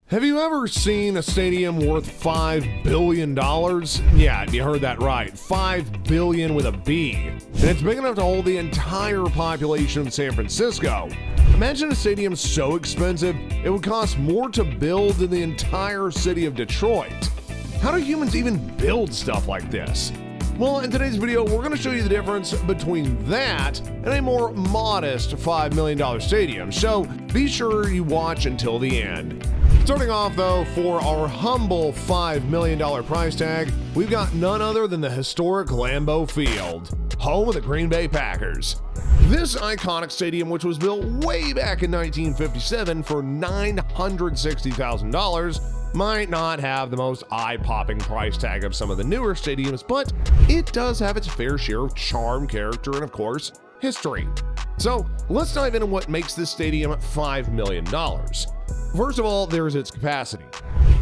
Have you ever seen a stadium worth $5 billion? Yeah, you heard that right. $5 billion with a B. And it's big enough to hold the entire population of San Francisco. Imagine a stadium so expensive, it would cost more to build than the entire city of Detroit. How do humans even build stuff like this? Well, in today's video, we're going to show you the difference between that and a more modest $5 million stadium. So be sure you watch until the end. Starting off though, for our humble $5 million price tag, we've got none other than the historic Lambeau Field, home of the Green Bay Packers. This iconic stadium, which was built way back in 1957 for $960,000, might not have the most eye-popping price tag of some of the newer stadiums, but it does have its fair share of charm, character, and of course, history. So let's dive into what makes this stadium $5 million. First of all, there's its capacity.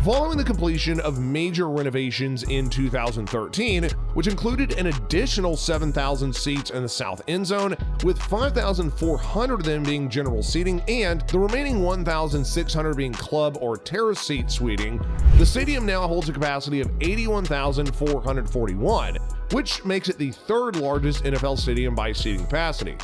Following the completion of major renovations in 2013, which included an additional 7,000 seats in the south end zone, with 5,400 of them being general seating and the remaining 1,600 being club or terrace seat suiting, the stadium now holds a capacity of 81,441, which makes it the third largest NFL stadium by seating capacity.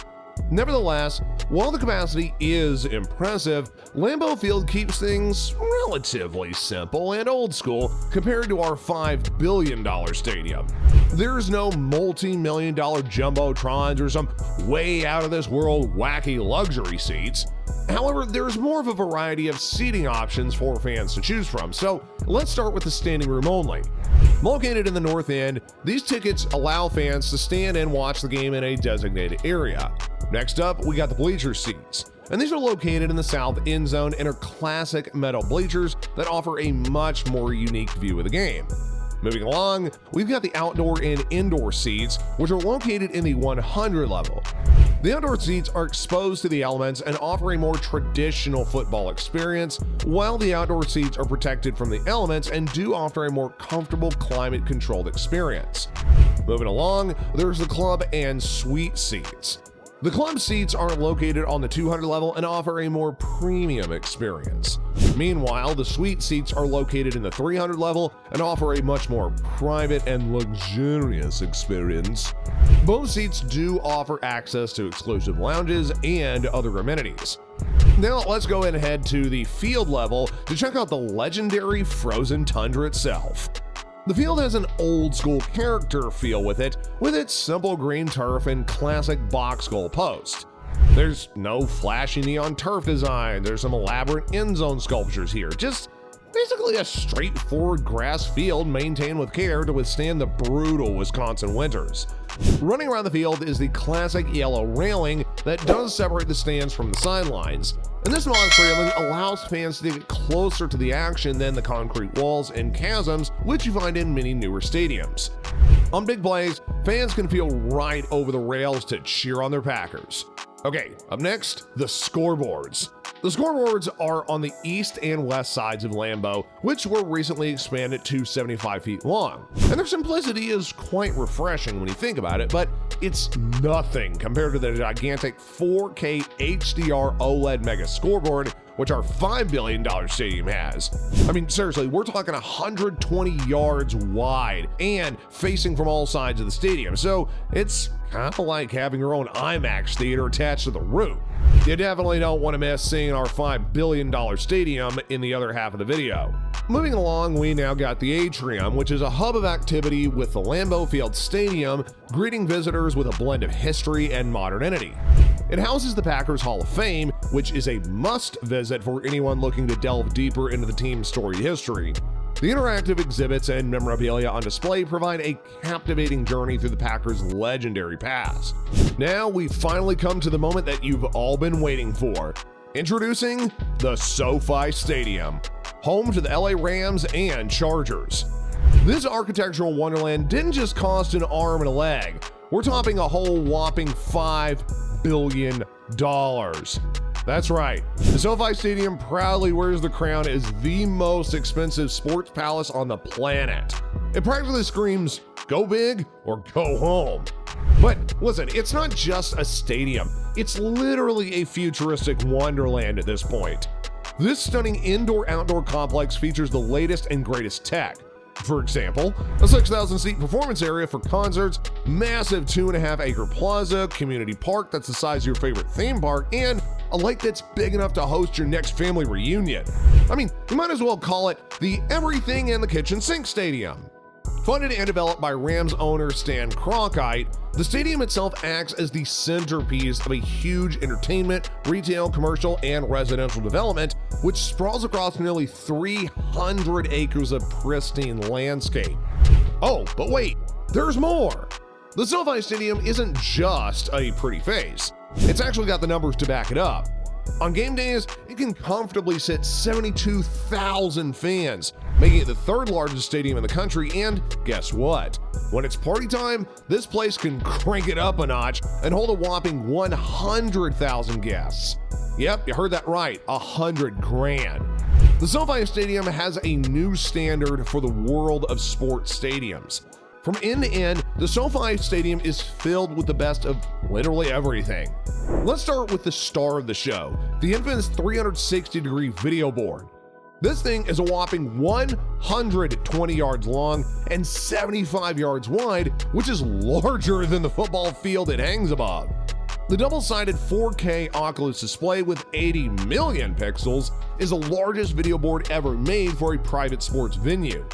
Nevertheless, while the capacity is impressive, Lambeau Field keeps things relatively simple and old school compared to our $5 billion stadium. There's no multi-million-dollar jumbotrons or some way out of this world wacky luxury seats. However, there's more of a variety of seating options for fans to choose from, so let's start with the standing room only. Located in the north end, these tickets allow fans to stand and watch the game in a designated area. Next up, we got the bleacher seats, and these are located in the south end zone and are classic metal bleachers that offer a much more unique view of the game. Moving along, we've got the outdoor and indoor seats, which are located in the 100 level. The outdoor seats are exposed to the elements and offer a more traditional football experience, while the outdoor seats are protected from the elements and do offer a more comfortable climate-controlled experience. Moving along, there's the club and suite seats. The club seats are located on the 200 level and offer a more premium experience. Meanwhile, the suite seats are located in the 300 level and offer a much more private and luxurious experience. Both seats do offer access to exclusive lounges and other amenities. Now let's go ahead to the field level to check out the legendary frozen tundra itself. The field has an old school character feel with its simple green turf and classic box goal post. There's no flashy neon turf design, there's some elaborate end zone sculptures here, just basically a straightforward grass field maintained with care to withstand the brutal Wisconsin winters. Running around the field is the classic yellow railing that does separate the stands from the sidelines, and this modest railing allows fans to get closer to the action than the concrete walls and chasms which you find in many newer stadiums. On big plays, fans can feel right over the rails to cheer on their Packers. Okay, up next, the scoreboards. The scoreboards are on the east and west sides of Lambeau, which were recently expanded to 75 feet long. And their simplicity is quite refreshing when you think about it, but it's nothing compared to the gigantic 4K HDR OLED mega scoreboard, which our $5 billion stadium has. I mean, seriously, we're talking 120 yards wide and facing from all sides of the stadium, so it's kind of like having your own IMAX theater attached to the roof. You definitely don't want to miss seeing our $5 billion stadium in the other half of the video. Moving along, we now got the atrium, which is a hub of activity with the Lambeau Field Stadium, greeting visitors with a blend of history and modernity. It houses the Packers Hall of Fame, which is a must visit for anyone looking to delve deeper into the team's storied history. The interactive exhibits and memorabilia on display provide a captivating journey through the Packers' legendary past. Now we've finally come to the moment that you've all been waiting for. Introducing the SoFi Stadium, home to the LA Rams and Chargers. This architectural wonderland didn't just cost an arm and a leg. We're topping a whole whopping $5 billion. That's right, the SoFi Stadium proudly wears the crown as the most expensive sports palace on the planet. It practically screams, go big or go home. But listen, it's not just a stadium, it's literally a futuristic wonderland at this point. This stunning indoor-outdoor complex features the latest and greatest tech. For example, a 6,000-seat performance area for concerts, massive 2.5-acre plaza, community park that's the size of your favorite theme park, and a lake that's big enough to host your next family reunion. I mean, you might as well call it the Everything in the Kitchen Sink Stadium. Funded and developed by Rams owner Stan Kroenke, the stadium itself acts as the centerpiece of a huge entertainment, retail, commercial, and residential development, which sprawls across nearly 300 acres of pristine landscape. Oh, but wait, there's more! The SoFi Stadium isn't just a pretty face. It's actually got the numbers to back it up. On game days, it can comfortably sit 72,000 fans, making it the third largest stadium in the country, and guess what? When it's party time, this place can crank it up a notch and hold a whopping 100,000 guests. Yep, you heard that right, 100 grand. The SoFi Stadium has a new standard for the world of sports stadiums. From end to end, the SoFi Stadium is filled with the best of literally everything. Let's start with the star of the show, the infamous 360-degree video board. This thing is a whopping 120 yards long and 75 yards wide, which is larger than the football field it hangs above. The double-sided 4K Oculus display with 80 million pixels is the largest video board ever made for a private sports venue.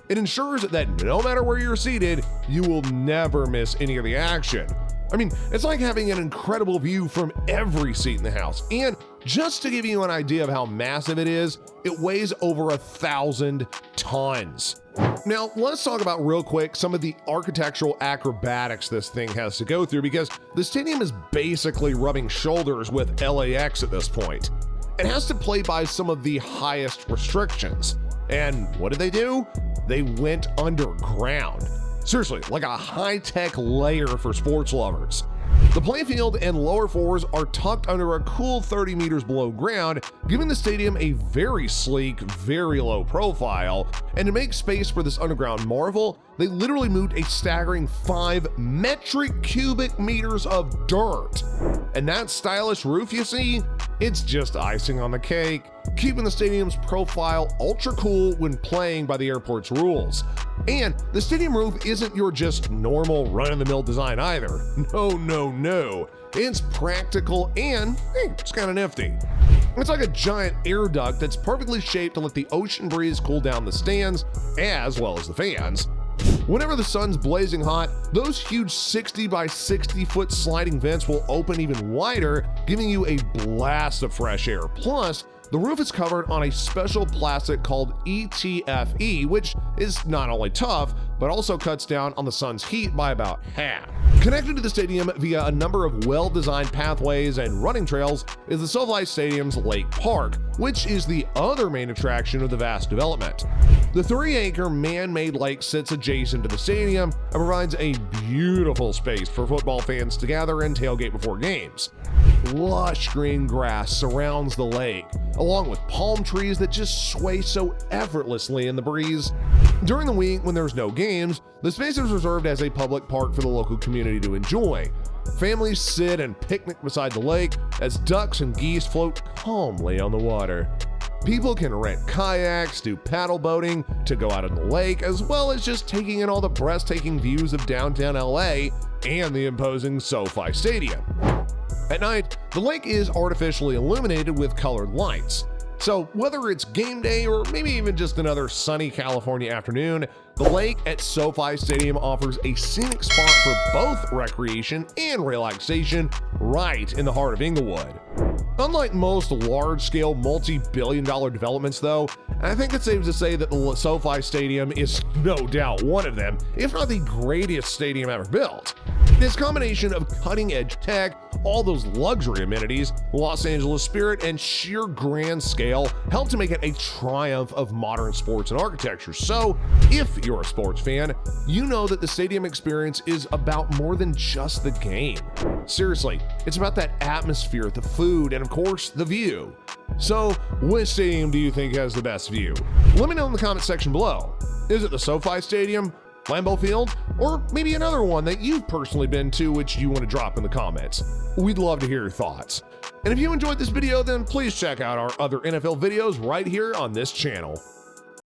It ensures that no matter where you're seated, you will never miss any of the action. I mean, it's like having an incredible view from every seat in the house. And just to give you an idea of how massive it is, it weighs over 1,000 tons. Now, let's talk about real quick some of the architectural acrobatics this thing has to go through, because the stadium is basically rubbing shoulders with LAX at this point. It has to play by some of the highest restrictions. And what did they do? They went underground. Seriously, like a high-tech lair for sports lovers. The playfield and lower floors are tucked under a cool 30 meters below ground, giving the stadium a very sleek, very low profile. And to make space for this underground marvel, they literally moved a staggering 5 metric cubic meters of dirt. And that stylish roof you see, it's just icing on the cake, keeping the stadium's profile ultra cool when playing by the airport's rules. And the stadium roof isn't your just normal run-of-the-mill design either. No. It's practical and, it's kind of nifty. It's like a giant air duct that's perfectly shaped to let the ocean breeze cool down the stands, as well as the fans. Whenever the sun's blazing hot, those huge 60 by 60 foot sliding vents will open even wider, giving you a blast of fresh air. Plus, the roof is covered on a special plastic called ETFE, which is not only tough, but also cuts down on the sun's heat by about half. Connected to the stadium via a number of well-designed pathways and running trails is the SoFi Stadium's Lake Park, which is the other main attraction of the vast development. The 3-acre man-made lake sits adjacent to the stadium and provides a beautiful space for football fans to gather and tailgate before games. Lush green grass surrounds the lake, along with palm trees that just sway so effortlessly in the breeze. During the week when there's no games, the space is reserved as a public park for the local community to enjoy. Families sit and picnic beside the lake as ducks and geese float calmly on the water. People can rent kayaks, do paddle boating to go out on the lake, as well as just taking in all the breathtaking views of downtown LA and the imposing SoFi Stadium. At night, the lake is artificially illuminated with colored lights. So whether it's game day or maybe even just another sunny California afternoon, the lake at SoFi Stadium offers a scenic spot for both recreation and relaxation right in the heart of Inglewood. Unlike most large-scale multi-billion-dollar developments though, I think it's safe to say that the SoFi Stadium is no doubt one of them, if not the greatest stadium ever built. This combination of cutting-edge tech, all those luxury amenities, Los Angeles spirit, and sheer grand scale help to make it a triumph of modern sports and architecture. So, if you're a sports fan, you know that the stadium experience is about more than just the game. Seriously, it's about that atmosphere, the food, and of course, the view. So, which stadium do you think has the best view? Let me know in the comment section below. Is it the SoFi Stadium? Lambeau Field, or maybe another one that you've personally been to which you want to drop in the comments. We'd love to hear your thoughts. And if you enjoyed this video, then please check out our other NFL videos right here on this channel.